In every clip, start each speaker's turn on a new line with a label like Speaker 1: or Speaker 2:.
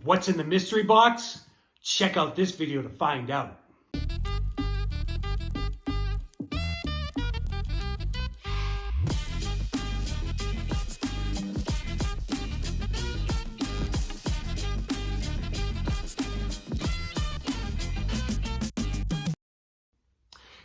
Speaker 1: What's in the mystery box? Check out this video to find out.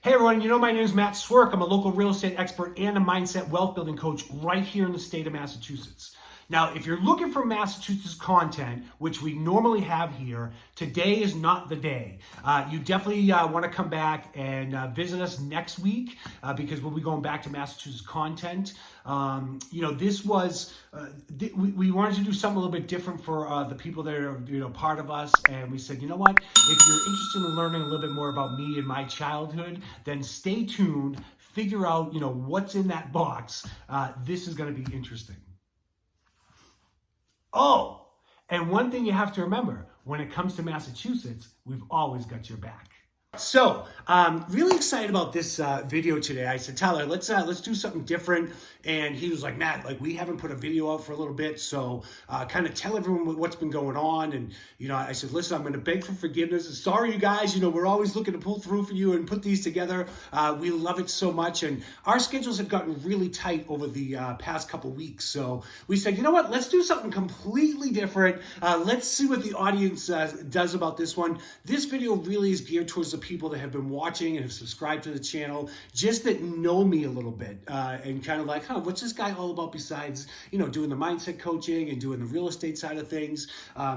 Speaker 1: Hey everyone, you know my name is Matt Swierk. I'm a local real estate expert and a mindset wealth building coach right here in the state of Massachusetts. Now, if you're looking for Massachusetts content, which we normally have here, today is not the day. You definitely want to come back and visit us next week because we'll be going back to Massachusetts content. This was, we wanted to do something a little bit different for the people that are, part of us. And we said, you know what, if you're interested in learning a little bit more about me and my childhood, then stay tuned, figure out, what's in that box. This is going to be interesting. Oh, and one thing you have to remember, when it comes to Massachusetts, we've always got your back. So, really excited about this video today. I said, Tyler, let's do something different. And he was like, Matt, we haven't put a video out for a little bit. So kind of tell everyone what's been going on. And, I said, listen, I'm going to beg for forgiveness. Sorry, you guys, we're always looking to pull through for you and put these together. We love it so much. And our schedules have gotten really tight over the past couple weeks. So we said, you know what, let's do something completely different. Let's see what the audience does about this one. This video really is geared towards the people that have been watching and have subscribed to the channel, just that know me a little bit and kind of like, what's this guy all about besides, doing the mindset coaching and doing the real estate side of things.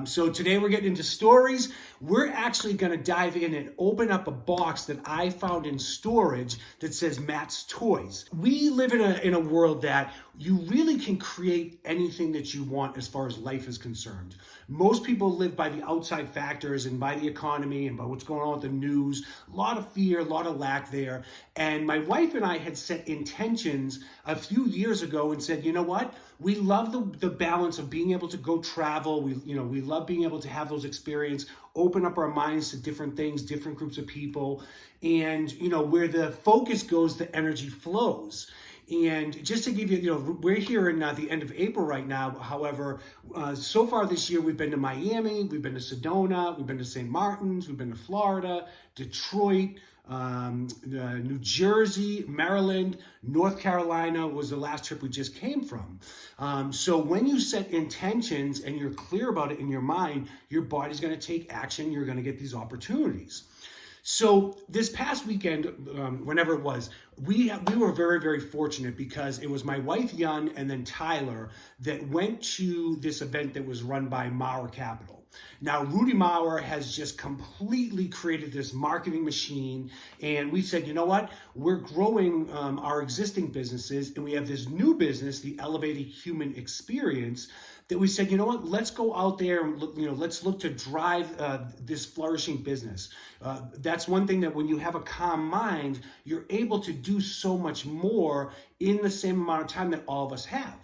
Speaker 1: So today we're getting into stories. We're actually going to dive in and open up a box that I found in storage that says Matt's Toys. We live in a world that you really can create anything that you want as far as life is concerned. Most people live by the outside factors and by the economy and by what's going on with the news. A lot of fear, a lot of lack there. And my wife and I had set intentions a few years ago and said, you know what? We love the balance of being able to go travel. We love being able to have those experiences, open up our minds to different things, different groups of people. And, where the focus goes, the energy flows. And just to give you, we're here in the end of April right now. However, so far this year, we've been to Miami, we've been to Sedona, we've been to St. Martin's, we've been to Florida, Detroit, New Jersey, Maryland, North Carolina was the last trip we just came from. So when you set intentions and you're clear about it in your mind, your body's going to take action. You're going to get these opportunities. So this past weekend, whenever it was, we were very, very fortunate because it was my wife, Yun, and then Tyler that went to this event that was run by Maurer Capital. Now, Rudy Maurer has just completely created this marketing machine, and we said, you know what? We're growing our existing businesses, and we have this new business, the Elevated Human Experience, that we said, you know what, let's go out there and look, let's look to drive this flourishing business. That's one thing that when you have a calm mind, you're able to do so much more in the same amount of time that all of us have.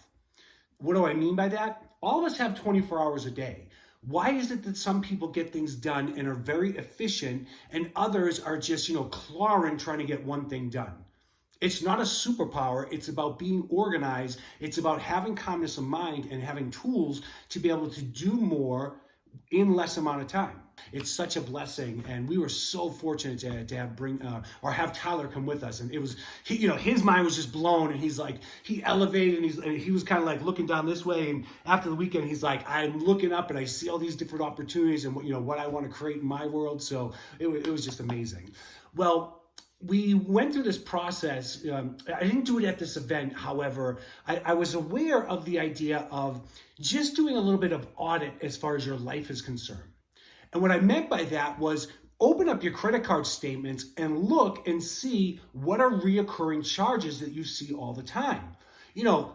Speaker 1: What do I mean by that? All of us have 24 hours a day. Why is it that some people get things done and are very efficient and others are just, clawing trying to get one thing done? It's not a superpower. It's about being organized. It's about having calmness of mind and having tools to be able to do more in less amount of time. It's such a blessing, and we were so fortunate to have Tyler come with us. And it was, his mind was just blown, and he elevated, and he was kind of like looking down this way. And after the weekend, he's like, I'm looking up, and I see all these different opportunities, and what I want to create in my world. So it was just amazing. Well, we went through this process. I didn't do it at this event. However, I was aware of the idea of just doing a little bit of audit as far as your life is concerned. And what I meant by that was open up your credit card statements and look and see what are reoccurring charges that you see all the time.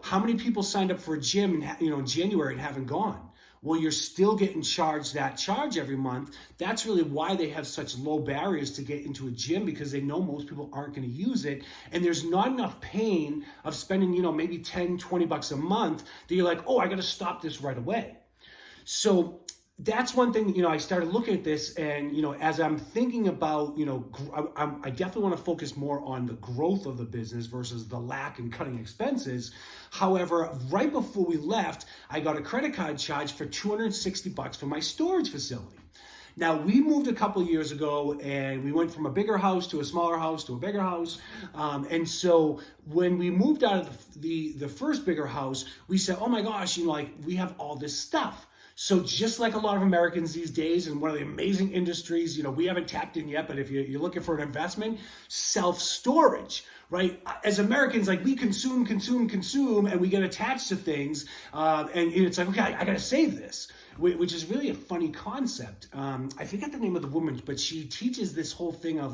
Speaker 1: How many people signed up for a gym in January and haven't gone? Well, you're still getting charged that charge every month. That's really why they have such low barriers to get into a gym, because they know most people aren't going to use it. And there's not enough pain of spending, maybe 10, 20 bucks a month that you're like, oh, I got to stop this right away. So that's one thing, I started looking at this, and, as I'm thinking about, I definitely want to focus more on the growth of the business versus the lack and cutting expenses. However, right before we left, I got a credit card charge for $260 for my storage facility. Now, we moved a couple of years ago, and we went from a bigger house to a smaller house to a bigger house. And so when we moved out of the first bigger house, we said, oh my gosh, we have all this stuff. So just like a lot of Americans these days, and one of the amazing industries, we haven't tapped in yet, but if you're looking for an investment, self-storage, right? As Americans, we consume, and we get attached to things. And it's like, okay, I got to save this, which is really a funny concept. I forget the name of the woman, but she teaches this whole thing of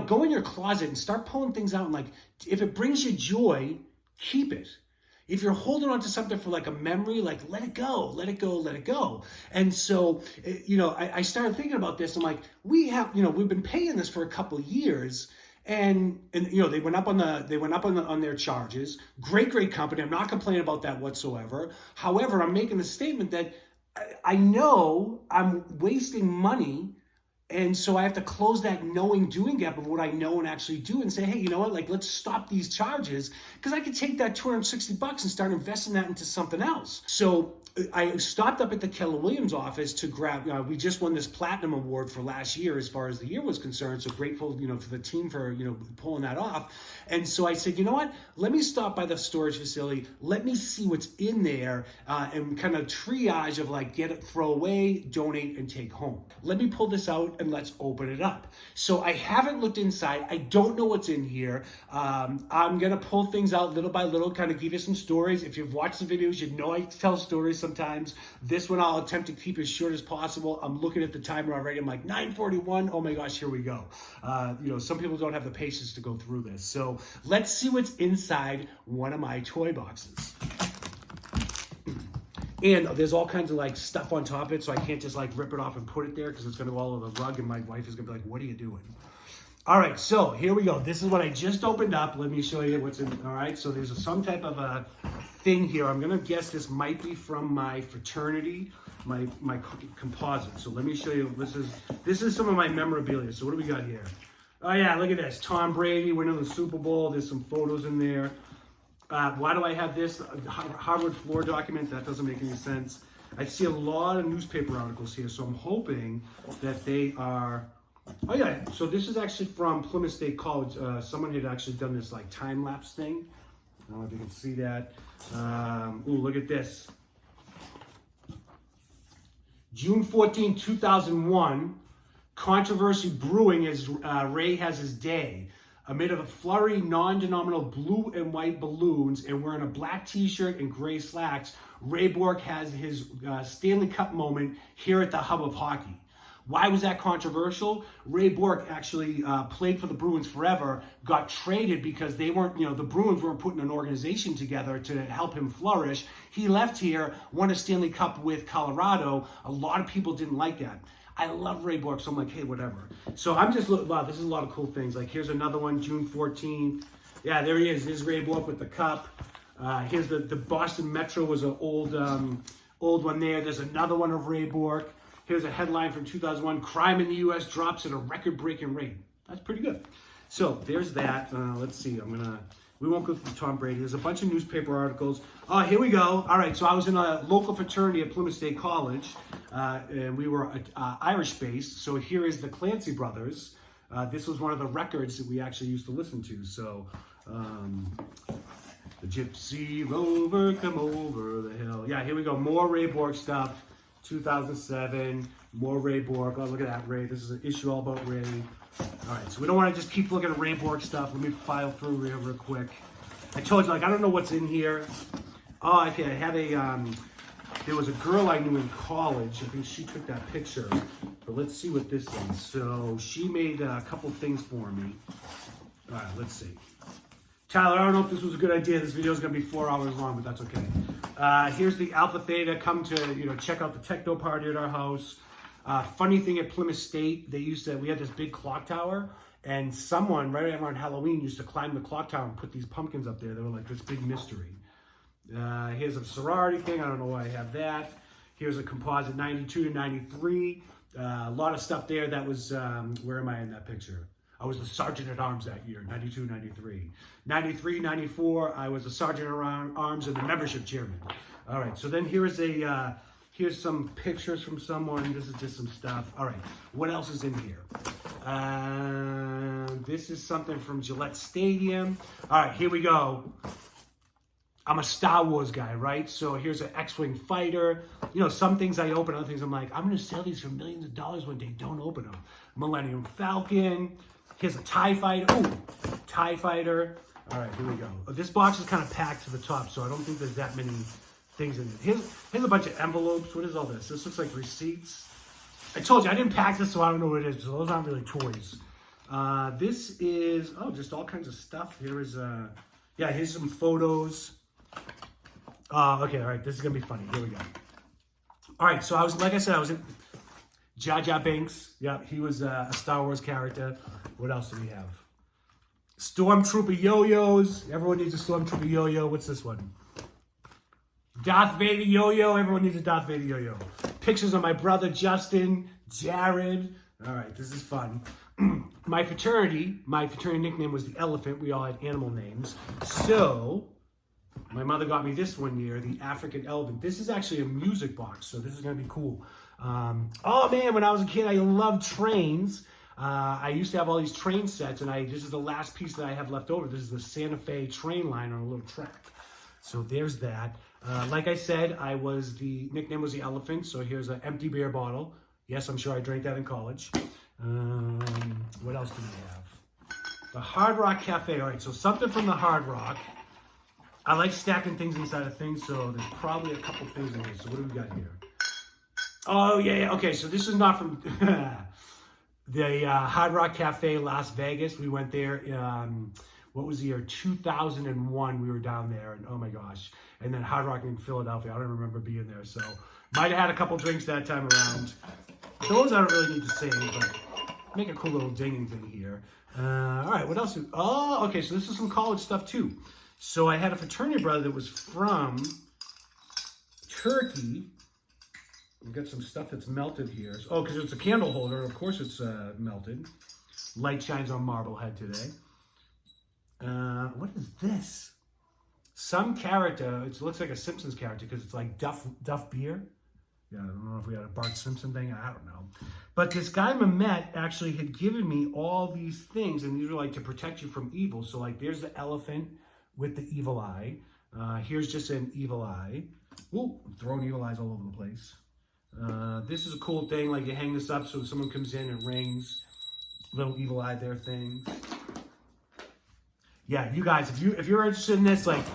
Speaker 1: go in your closet and start pulling things out. And if it brings you joy, keep it. If you're holding on to something for a memory, let it go, let it go, let it go. And so, I started thinking about this. I'm like, we've been paying this for a couple of years, and they went up on their charges. Great company. I'm not complaining about that whatsoever. However, I'm making the statement that I know I'm wasting money. And so I have to close that knowing-doing gap of what I know and actually do, and say, hey, you know what? Let's stop these charges, because I could take that $260 and start investing that into something else. So I stopped up at the Keller Williams office to grab. We just won this platinum award for last year, as far as the year was concerned. So grateful, for the team for pulling that off. And so I said, you know what? Let me stop by the storage facility. Let me see what's in there, and kind of triage of get it, throw away, donate, and take home. Let me pull this out and let's open it up. So I haven't looked inside. I don't know what's in here. I'm gonna pull things out little by little, kind of give you some stories. If you've watched the videos, you know I tell stories sometimes. This one I'll attempt to keep as short as possible. I'm looking at the timer already. I'm like 9:41. Oh my gosh, here we go. Some people don't have the patience to go through this. So let's see what's inside one of my toy boxes. And there's all kinds of stuff on top of it, so I can't just rip it off and put it there, because it's gonna go all over the rug, and my wife is gonna be like, what are you doing? All right, so here we go. This is what I just opened up. Let me show you what's in. All right, so there's some type of a thing here. I'm gonna guess this might be from my fraternity, my composite. So let me show you. This is some of my memorabilia. So what do we got here? Oh yeah, look at this. Tom Brady winning the Super Bowl. There's some photos in there. Why do I have this? Harvard floor document? That doesn't make any sense. I see a lot of newspaper articles here, so I'm hoping that they are. Oh yeah, so this is actually from Plymouth State College. Someone had actually done this time-lapse thing. I don't know if you can see that. Ooh, look at this. June 14, 2001, controversy brewing as Ray has his day. Amid a flurry, non-denominational blue and white balloons, and wearing a black t-shirt and gray slacks, Ray Bourque has his Stanley Cup moment here at the hub of hockey. Why was that controversial? Ray Bourque actually played for the Bruins forever, got traded because they weren't, the Bruins weren't putting an organization together to help him flourish. He left here, won a Stanley Cup with Colorado. A lot of people didn't like that. I love Ray Bourque, so I'm like, hey, whatever. So I'm just, wow, this is a lot of cool things. Here's another one, June 14th. Yeah, there he is. Here's Ray Bourque with the cup. Here's the Boston Metro was an old one there. There's another one of Ray Bourque. Here's a headline from 2001, crime in the U.S. drops at a record-breaking rate. That's pretty good. So there's that. Let's see, we won't go through Tom Brady. There's a bunch of newspaper articles. Oh, here we go. All right, so I was in a local fraternity at Plymouth State College, and we were Irish-based. So here is the Clancy Brothers. This was one of the records that we actually used to listen to. So, the Gypsy Rover, come over the hill. Yeah, here we go. More Ray Bourque stuff. 2007, more Ray Bourque. Oh, look at that, Ray. This is an issue all about Ray. All right, so we don't want to just keep looking at Ray Bourque stuff. Let me file through real quick. I told you, I don't know what's in here. Oh, okay, I had there was a girl I knew in college. I think she took that picture. But let's see what this is. So she made a couple things for me. All right, let's see. Tyler, I don't know if this was a good idea. This video is going to be 4 hours long, but that's okay. Here's the Alpha Theta. Come to check out the techno party at our house. Funny thing at Plymouth State, we had this big clock tower, and someone right around Halloween used to climb the clock tower and put these pumpkins up there. They were like this big mystery. Here's a sorority thing. I don't know why I have that. Here's a composite 92 to 93. A lot of stuff there that was, where am I in that picture? I was the sergeant at arms that year, 92, 93. 93, 94, I was the sergeant at arms and the membership chairman. All right, so then here's some pictures from someone. This is just some stuff. All right, what else is in here? This is something from Gillette Stadium. All right, here we go. I'm a Star Wars guy, right? So here's an X-Wing fighter. You know, some things I open, other things I'm like, I'm going to sell these for millions of dollars one day. Don't open them. Millennium Falcon. Here's a TIE fighter. Ooh, TIE fighter. All right, here we go. This box is kind of packed to the top, so I don't think there's that many things in it. Here's a bunch of envelopes. What is all this? This looks like receipts. I told you, I didn't pack this, so I don't know what it is. So those aren't really toys. This is, just all kinds of stuff. Here's some photos. Okay, all right, this is going to be funny. Here we go. All right, so I was in Jar Jar Binks. Yeah, he was a Star Wars character. What else do we have? Stormtrooper yo-yos. Everyone needs a Stormtrooper yo-yo. What's this one? Darth Vader yo-yo. Everyone needs a Darth Vader yo-yo. Pictures of my brother Justin, Jared. All right, this is fun. My fraternity nickname was the Elephant. We all had animal names. So my mother got me this one year, the African Elephant. This is actually a music box, so this is going to be cool. Oh man, when I was a kid, I loved trains. I used to have all these train sets, and this is the last piece that I have left over. This is the Santa Fe train line on a little track. So there's that. Like I said, the nickname was the Elephant, so here's an empty beer bottle. Yes, I'm sure I drank that in college. What else do we have? The Hard Rock Cafe. All right, so something from the Hard Rock. I like stacking things inside of things, so there's probably a couple things in here. So what do we got here? Oh, yeah. Okay, so this is not from the Hard Rock Cafe, Las Vegas. We went there, what was the year? 2001, we were down there, and oh my gosh. And then Hard Rock in Philadelphia, I don't remember being there, so might have had a couple drinks that time around. Those I don't really need to say, but make a cool little dinging thing here. All right, what else? Okay, so this is some college stuff too. So I had a fraternity brother that was from Turkey. We've got some stuff that's melted here. Oh, because it's a candle holder. Of course it's melted. Light shines on Marblehead today. What is this? Some character. It looks like a Simpsons character because it's like Duff beer. Yeah, I don't know if we had a Bart Simpson thing. I don't know. But this guy, Mehmet, actually had given me all these things. And these were like to protect you from evil. So like there's the elephant with the evil eye. Here's just an evil eye. Ooh, I'm throwing evil eyes all over the place. This is a cool thing, like you hang this up so someone comes in and rings. Little evil eye there thing. Yeah, you guys, if you're interested in this, like,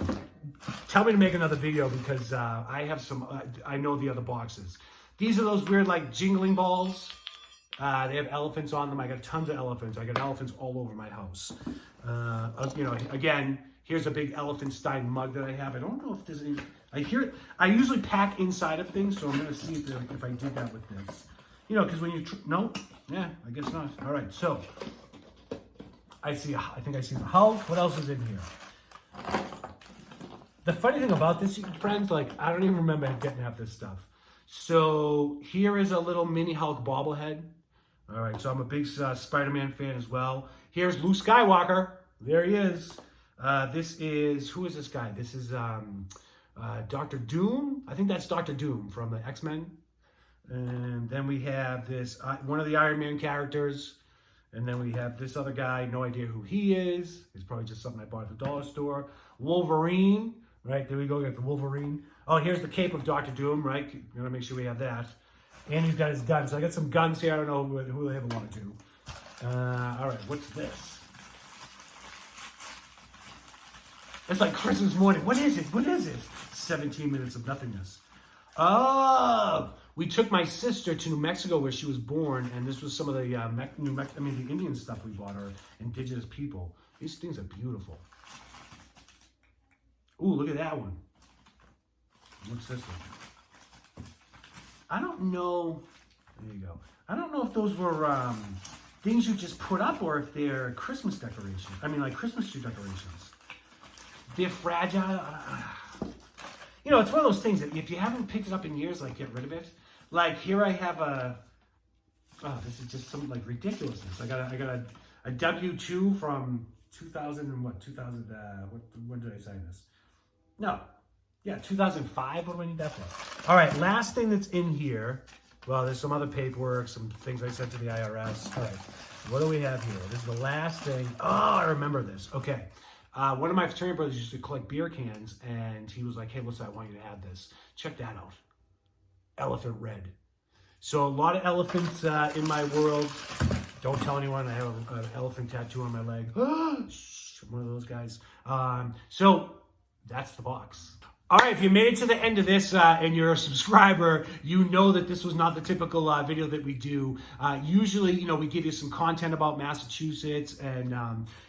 Speaker 1: tell me to make another video because I have some, I know the other boxes. These are those weird, like, jingling balls. They have elephants on them. I got tons of elephants. I got elephants all over my house. Again, here's a big Elephant Stein mug that I have. I don't know if there's any. I usually pack inside of things, so I'm going to see if I did that with this. You know, because when you, no? Yeah, I guess not. All right, so, I think I see the Hulk. What else is in here? The funny thing about this, friends, like, I don't even remember getting half this stuff. So, here is a little mini Hulk bobblehead. All right, so I'm a big Spider-Man fan as well. Here's Luke Skywalker. There he is. Who is this guy? This is Dr. Doom. I think that's Dr. Doom from the X-Men. And then we have this, one of the Iron Man characters. And then we have this other guy, no idea who he is. It's probably just something I bought at the dollar store. Wolverine, right? There we go, we got the Wolverine. Oh, here's the cape of Dr. Doom, right? Gotta make sure we have that. And he's got his guns. So I got some guns here. I don't know who they ever want to do. All right, what's this? It's like Christmas morning. What is it? 17 minutes of nothingness. Oh, we took my sister to New Mexico where she was born, and this was some of the the Indian stuff we bought her, indigenous people. These things are beautiful. Ooh, look at that one. What's this one? I don't know. There you go. I don't know if those were things you just put up or if they're Christmas decorations. I mean, like Christmas tree decorations. They're fragile. you know, it's one of those things that if you haven't picked it up in years, like get rid of it. Like here I have this is just some like ridiculousness. I got a W-2 from 2000 and what, 2000, when did I sign this? No, yeah, 2005, what do I need that for? All right, last thing that's in here, well, there's some other paperwork, some things I sent to the IRS. All right, what do we have here? This is the last thing. Oh, I remember this. Okay. One of my fraternity brothers used to collect beer cans, and he was like, hey, listen, I want you to have this. Check that out. Elephant red. So a lot of elephants in my world. Don't tell anyone I have an elephant tattoo on my leg. I'm one of those guys. So that's the box. All right, if you made it to the end of this and you're a subscriber, you know that this was not the typical video that we do. Usually, you know, we give you some content about Massachusetts and,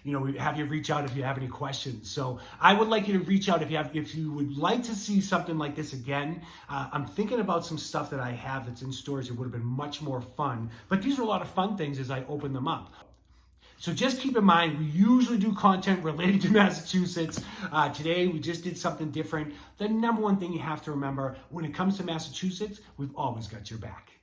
Speaker 1: you know, we have you reach out if you have any questions. So I would like you to reach out if you would like to see something like this again. I'm thinking about some stuff that I have that's in stores that would have been much more fun. But these are a lot of fun things as I open them up. So just keep in mind, we usually do content related to Massachusetts. Today, we just did something different. The number one thing you have to remember, when it comes to Massachusetts, we've always got your back.